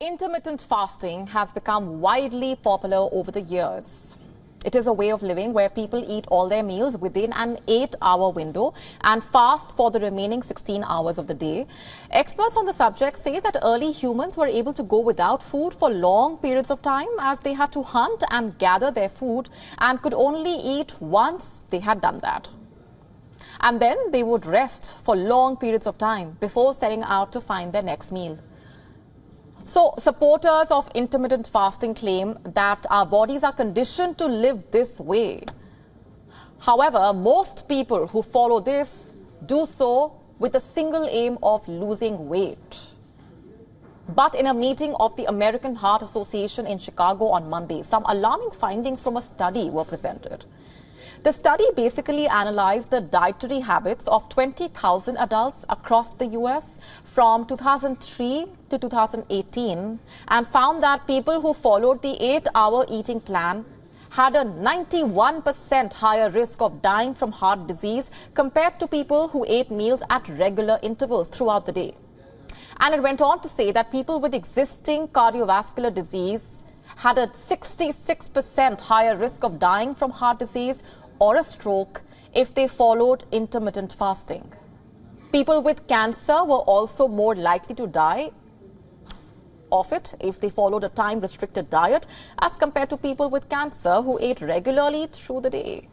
Intermittent fasting has become widely popular over the years. It is a way of living where people eat all their meals within an 8-hour window and fast for the remaining 16 hours of the day. Experts on the subject say that early humans were able to go without food for long periods of time as they had to hunt and gather their food and could only eat once they had done that. And then they would rest for long periods of time before setting out to find their next meal. So, supporters of intermittent fasting claim that our bodies are conditioned to live this way. However, most people who follow this do so with the single aim of losing weight. But in a meeting of the American Heart Association in Chicago on Monday, some alarming findings from a study were presented. The study basically analyzed the dietary habits of 20,000 adults across the U.S. from 2003 to 2018 and found that people who followed the 8-hour eating plan had a 91% higher risk of dying from heart disease compared to people who ate meals at regular intervals throughout the day. And it went on to say that people with existing cardiovascular disease had a 66% higher risk of dying from heart disease or a stroke if they followed intermittent fasting. People with cancer were also more likely to die of it if they followed a time-restricted diet as compared to people with cancer who ate regularly through the day.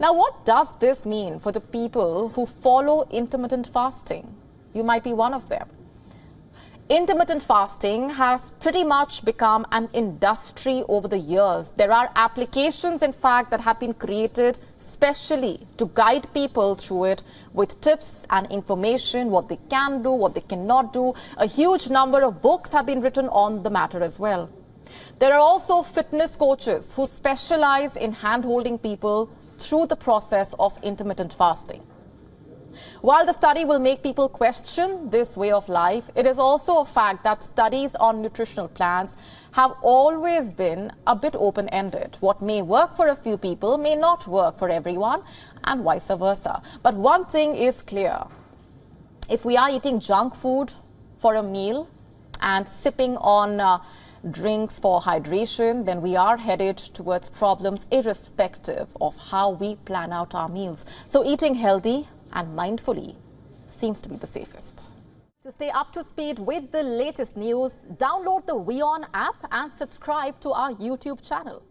Now, what does this mean for the people who follow intermittent fasting? You might be one of them. Intermittent fasting has pretty much become an industry over the years. There are applications, in fact, that have been created specially to guide people through it with tips and information, what they can do, what they cannot do. A huge number of books have been written on the matter as well. There are also fitness coaches who specialize in hand-holding people through the process of intermittent fasting. While the study will make people question this way of life, it is also a fact that studies on nutritional plans have always been a bit open-ended. What may work for a few people may not work for everyone, and vice versa. But one thing is clear. If we are eating junk food for a meal and sipping on drinks for hydration, then we are headed towards problems irrespective of how we plan out our meals. So eating healthy and mindfully seems to be the safest. To stay up to speed with the latest news, download the WION app and subscribe to our YouTube channel.